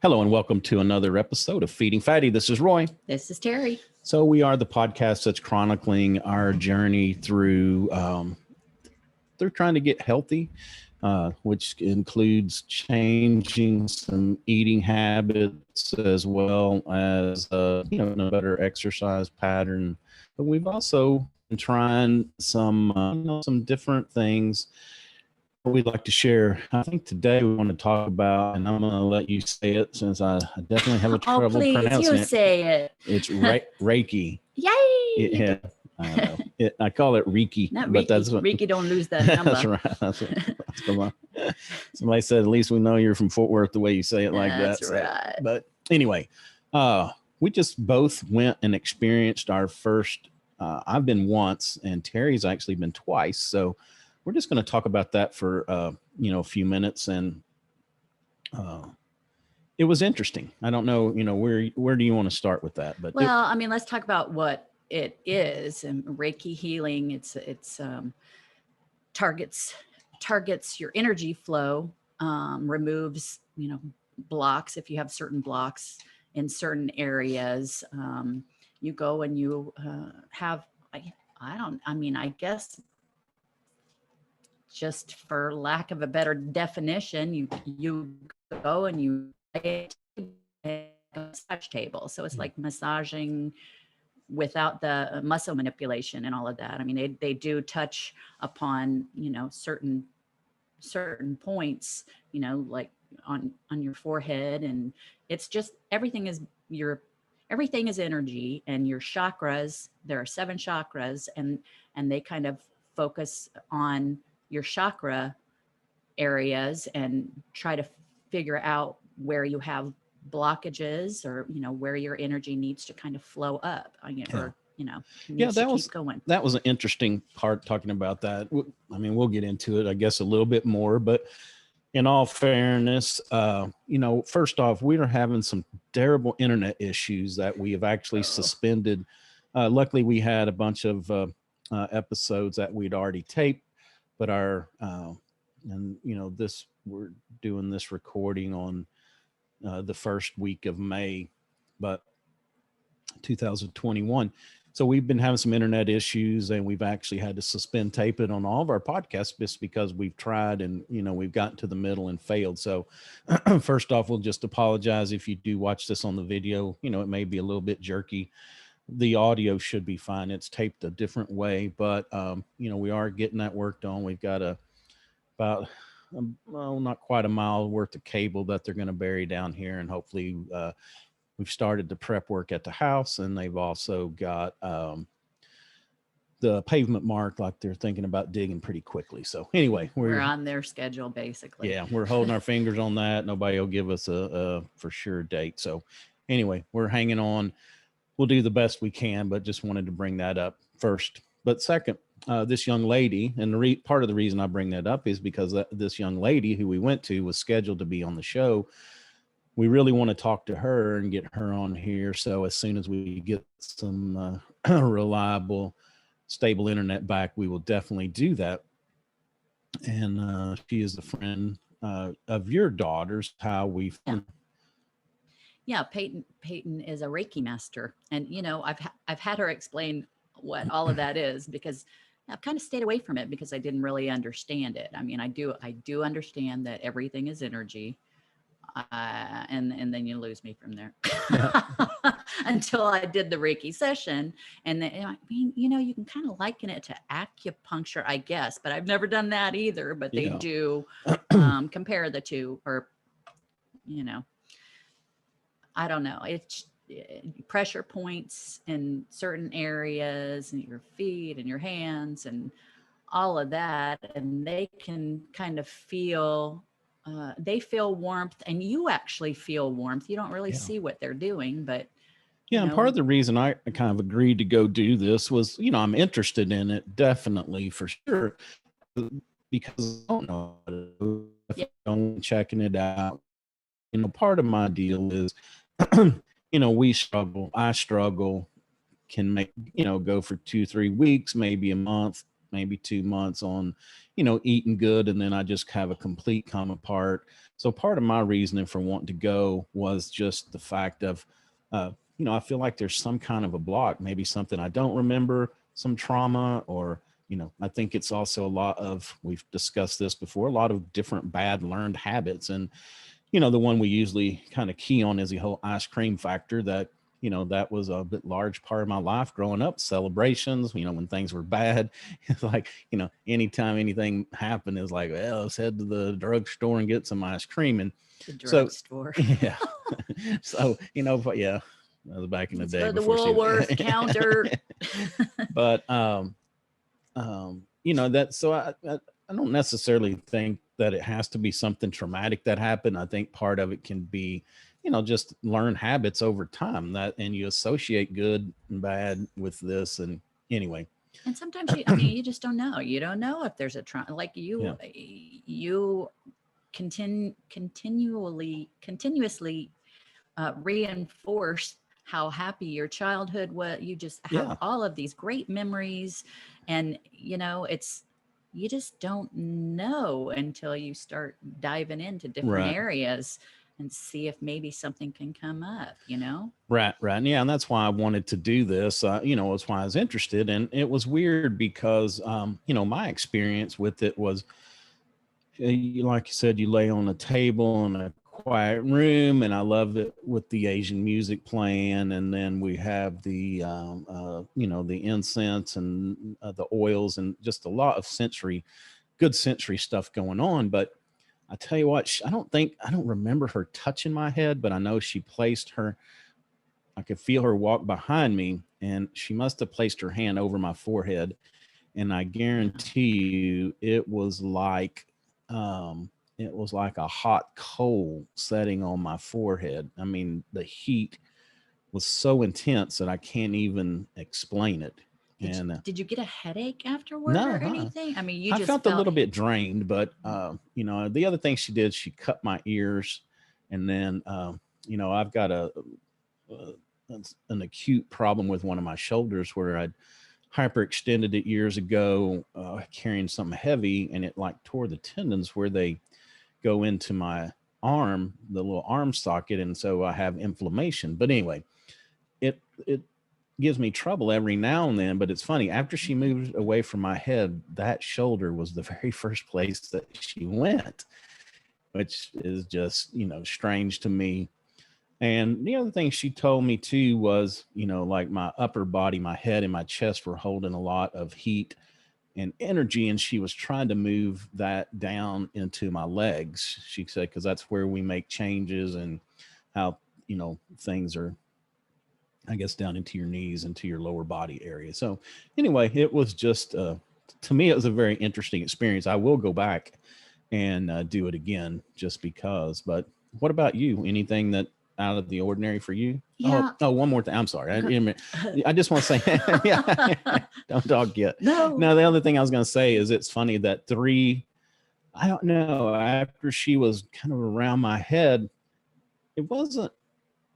Hello and welcome to another episode of Feeding Fatty. This is Roy. This is Terry. So we are the podcast that's chronicling our journey through trying to get healthy, which includes changing some eating habits as well as a better exercise pattern. But we've also been trying some different things we'd like to share. I think today we want to talk about, and I'm going to let you say it since I definitely have a trouble pronouncing it. You say it. It's Reiki. Yay! Yeah, I don't know. I call it Rieke. Not but Reiki. That's what, Reiki don't lose that number. That's right. That's what somebody said, at least we know you're from Fort Worth the way you say it like that. That's right. But anyway, we just both went and experienced our first, I've been once and Terry's actually been twice. So we're just going to talk about that for, a few minutes. And it was interesting. I don't know, where do you want to start with that? But let's talk about what it is. And Reiki healing, it's targets your energy flow, removes, blocks. If you have certain blocks in certain areas, you go and you have, I guess, just for lack of a better definition, you go and you lay a massage table. So it's like massaging without the muscle manipulation and all of that. I mean, they do touch upon, certain points, like on your forehead, and it's just everything is energy, and your chakras, there are 7 chakras, and they kind of focus on your chakra areas and try to figure out where you have blockages, or where your energy needs to kind of flow up, that was an interesting part, talking about that. I mean, we'll get into it, I guess, a little bit more, but in all fairness, first off, we are having some terrible internet issues that we have actually suspended. Luckily we had a bunch of episodes that we'd already taped, but we're doing this recording on the first week of May, but 2021. So we've been having some internet issues, and we've actually had to suspend tape it on all of our podcasts just because we've tried and, we've gotten to the middle and failed. So first off, we'll just apologize if you do watch this on the video. It may be a little bit jerky. The audio should be fine. It's taped a different way, but, we are getting that worked on. We've got about not quite a mile worth of cable that they're going to bury down here. And hopefully we've started the prep work at the house, and they've also got the pavement mark, like they're thinking about digging pretty quickly. So anyway, we're on their schedule, basically. Yeah, we're holding our fingers on that. Nobody will give us a for sure date. So anyway, we're hanging on. We'll do the best we can, but just wanted to bring that up first. But second, this young lady, and part of the reason I bring that up is because this young lady who we went to was scheduled to be on the show. We really want to talk to her and get her on here. So as soon as we get some reliable, stable internet back, we will definitely do that. And she is a friend of your daughter's. How we Yeah, Peyton is a Reiki master, and I've had her explain what all of that is, because I've kind of stayed away from it because I didn't really understand it. I mean, I do understand that everything is energy, and then you lose me from there. Yeah. Until I did the Reiki session, and then you can kind of liken it to acupuncture, I guess, but I've never done that either. But they do compare the two, or I don't know. It's pressure points in certain areas, and your feet and your hands and all of that. And they can kind of feel, they feel warmth, and you actually feel warmth. You don't really see what they're doing, but. Yeah. And part of the reason I kind of agreed to go do this was, I'm interested in it, definitely, for sure, because I don't know if I'm checking it out. Part of my deal is, I struggle, can make, go for 2-3 weeks, maybe a month, maybe 2 months on, eating good. And then I just have a complete come apart. So part of my reasoning for wanting to go was just the fact of, I feel like there's some kind of a block, maybe something I don't remember, some trauma, or, I think it's also a lot of, we've discussed this before, a lot of different bad learned habits. And, the one we usually kind of key on is the whole ice cream factor that, that was a bit large part of my life growing up. Celebrations, when things were bad, it's like, anytime anything happened, it was like, well, let's head to the drugstore and get some ice cream. And The so, drugstore. yeah. So, but yeah, that was back in the Let's day go to the before Woolworth counter. But, that, so I don't necessarily think that it has to be something traumatic that happened. I think part of it can be, just learn habits over time and you associate good and bad with this. And anyway, And sometimes you just don't know. You don't know if there's a trauma. Like yeah, you continuously reinforce how happy your childhood was. You just have yeah, all of these great memories, and you just don't know until you start diving into different right. areas and see if maybe something can come up. Right, right. And yeah, and that's why I wanted to do this. It's why I was interested. And it was weird because, my experience with it was, like you said, you lay on a table in a quiet room, and I love it with the Asian music playing. And then we have the incense and the oils and just a lot of good sensory stuff going on. But I tell you what, I don't remember her touching my head, but I know she placed her, I could feel her walk behind me, and she must have placed her hand over my forehead. And I Yeah. guarantee you, it was like a hot coal setting on my forehead. I mean, the heat was so intense that I can't even explain it. Did you, And did you get a headache afterward no, or anything? I mean, you I just felt a felt. little bit drained. But the other thing she did, she cut my ears, and then I've got uh, an acute problem with one of my shoulders where I'd hyperextended it years ago, carrying something heavy, and it like tore the tendons where they go into my arm, the little arm socket, and so I have inflammation. But anyway, it gives me trouble every now and then. But it's funny, after she moved away from my head, that shoulder was the very first place that she went, which is just strange to me. And the other thing she told me too was, like my upper body, my head and my chest were holding a lot of heat and energy. And she was trying to move that down into my legs. She said, because that's where we make changes and how, things are, I guess, down into your knees, into your lower body area. So anyway, it was just, to me, it was a very interesting experience. I will go back and do it again just because. But what about you? Anything that out of the ordinary for you? Yeah. Oh, one more thing. I'm sorry. I just want to say, yeah, don't talk yet. No. Now, the other thing I was going to say is it's funny that I don't know, after she was kind of around my head, it wasn't,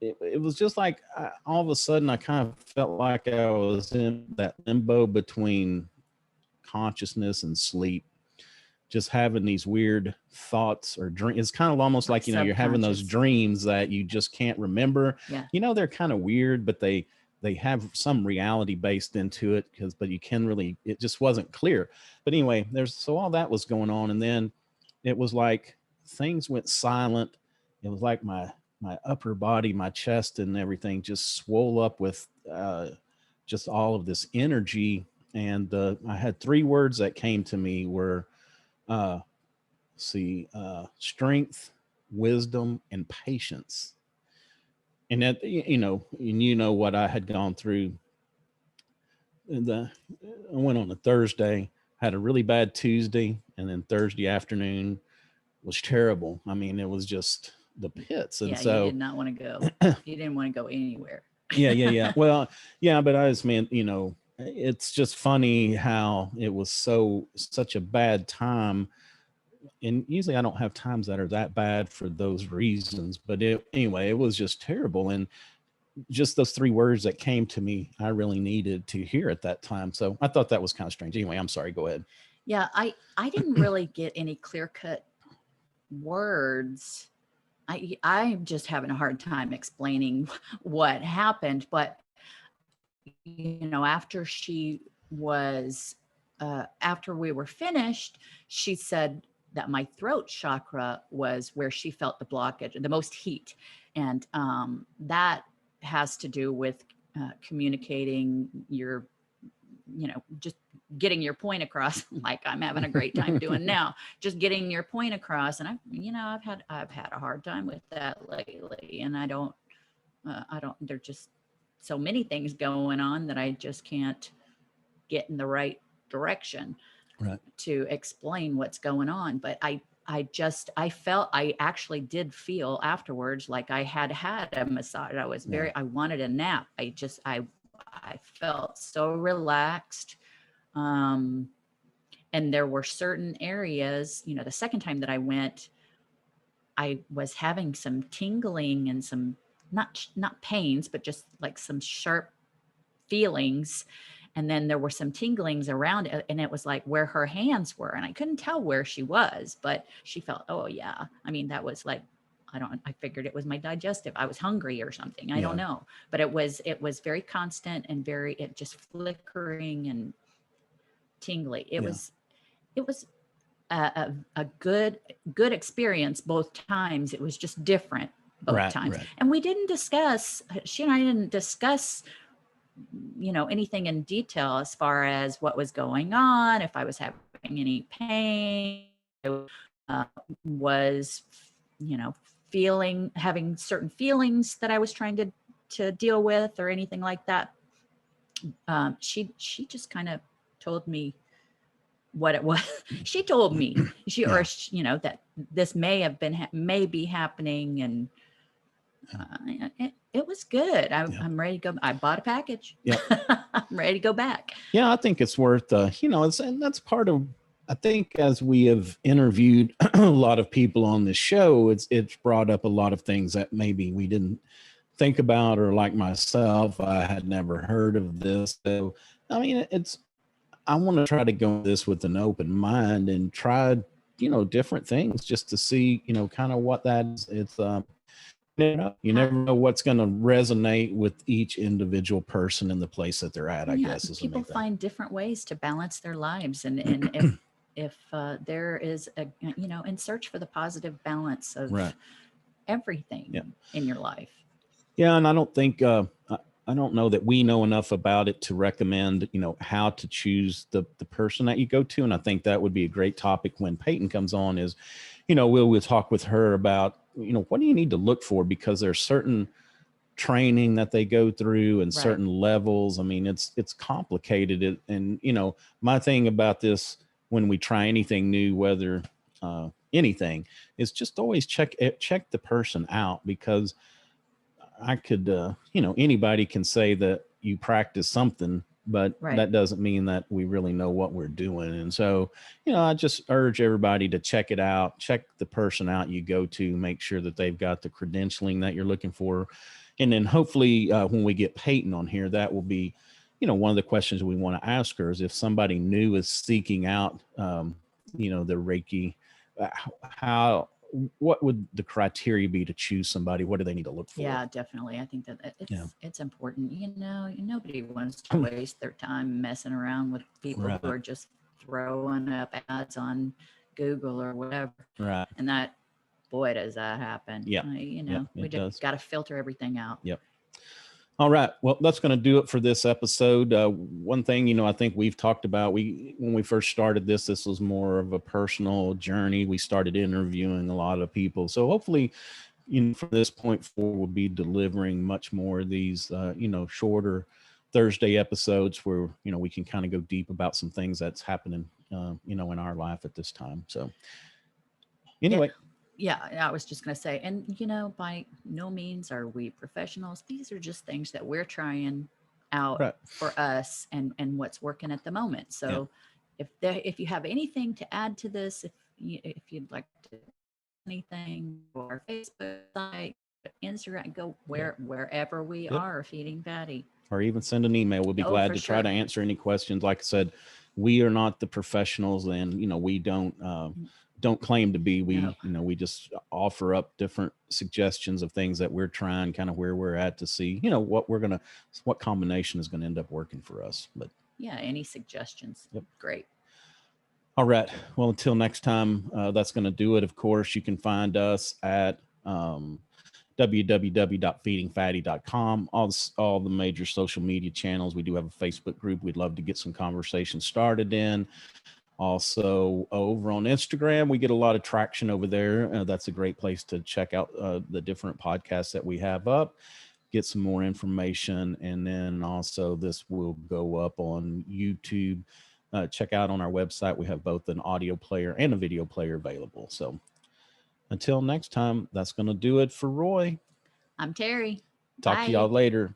it was just like all of a sudden I kind of felt like I was in that limbo between consciousness and sleep, just having these weird thoughts or dreams. It's kind of almost like, you're having those Subconscious. dreams that you just can't remember. Yeah. They're kind of weird, but they have some reality based into it, but you can really, it just wasn't clear. But anyway, so all that was going on. And then it was like things went silent. It was like my upper body, my chest and everything just swole up with just all of this energy. And I had three words that came to me were, uh, strength, wisdom, and patience. And that, what I had gone through. I went on a Thursday, had a really bad Tuesday, and then Thursday afternoon was terrible. I mean, it was just the pits. And Yeah, you so, did not want to go. You didn't want to go anywhere. yeah. Well, yeah, but I just meant, it's just funny how it was such a bad time. And usually I don't have times that are that bad for those reasons, but anyway, it was just terrible. And just those three words that came to me, I really needed to hear at that time. So I thought that was kind of strange. Anyway, I'm sorry. Go ahead. Yeah, I didn't really get any clear-cut words. I'm just having a hard time explaining what happened, but after she was after we were finished, she said that my throat chakra was where she felt the blockage, the most heat, and that has to do with communicating your, just getting your point across, like I'm having a great time doing now, just getting your point across. And I've had a hard time with that lately, and I don't, there's just so many things going on that I just can't get in the right direction to explain what's going on. But I actually did feel afterwards like I had a massage. I was I wanted a nap. I felt so relaxed. And there were certain areas, the second time that I went, I was having some tingling and some, not pains, but just like some sharp feelings. And then there were some tinglings around it, and it was like where her hands were. And I couldn't tell where she was, but she felt, oh yeah. I mean, that was like, I figured it was my digestive. I was hungry or something. I don't know, but it was very constant and it just flickering and tingly. It was a good experience both times. It was just different both times. And she and I didn't discuss, anything in detail as far as what was going on, if I was having any pain, was, having certain feelings that I was trying to deal with or anything like that. She just kind of told me what it was. She told me that this may be happening, and it was good. I'm ready to go. I bought a package. I'm ready to go back. Yeah, I think it's worth, and that's part of, I think as we have interviewed a lot of people on this show, it's brought up a lot of things that maybe we didn't think about, or like myself, I had never heard of this. So, I mean, I want to try to go this with an open mind and try, different things just to see, kind of what that is. It's, you never know what's going to resonate with each individual person in the place that they're at, I guess. Is people find different ways to balance their lives. And if there is and search for the positive balance of everything in your life. Yeah. And I don't think, I don't know that we know enough about it to recommend, how to choose the person that you go to. And I think that would be a great topic when Peyton comes on is, we'll talk with her about, what do you need to look for? Because there's certain training that they go through and certain levels. I mean, it's complicated. And, my thing about this, when we try anything new, whether anything, is just always check the person out, because I could, anybody can say that you practice something, but that doesn't mean that we really know what we're doing. And so, I just urge everybody to check it out, check the person out you go to, make sure that they've got the credentialing that you're looking for. And then hopefully when we get Peyton on here, that will be, one of the questions we want to ask her is if somebody new is seeking out, the Reiki, what would the criteria be to choose somebody? What do they need to look for? Yeah, definitely. I think that it's important. Nobody wants to waste their time messing around with people who are just throwing up ads on Google or whatever. Right. And that, boy, does that happen. Yeah. We just got to filter everything out. Yep. All right. Well, that's going to do it for this episode. One thing, I think we've talked about, when we first started this was more of a personal journey. We started interviewing a lot of people. So hopefully, from this point forward, we'll be delivering much more of these, shorter Thursday episodes where, we can kind of go deep about some things that's happening, in our life at this time. So anyway. Yeah, I was just going to say, and by no means are we professionals. These are just things that we're trying out for us and what's working at the moment. So if you have anything to add to this, if you'd like to anything, or our Facebook site, Instagram, go wherever we Yep. are feeding fatty. Or even send an email. We'll be Oh, glad for to try to sure. answer any questions. Like I said, we are not the professionals, and we don't claim to be. No. We just offer up different suggestions of things that we're trying, kind of where we're at, to see what combination is going to end up working for us. But Yeah, any suggestions? Yep. Great. All right. Well, until next time, that's going to do it. Of course, you can find us at www.feedingfatty.com, all the major social media channels. We do have a Facebook group we'd love to get some conversation started in. Also, over on Instagram, we get a lot of traction over there. That's a great place to check out the different podcasts that we have up, get some more information. And then also this will go up on YouTube. Check out on our website. We have both an audio player and a video player available. So until next time, that's going to do it for Roy. I'm Terry. Talk to Bye. y'all later.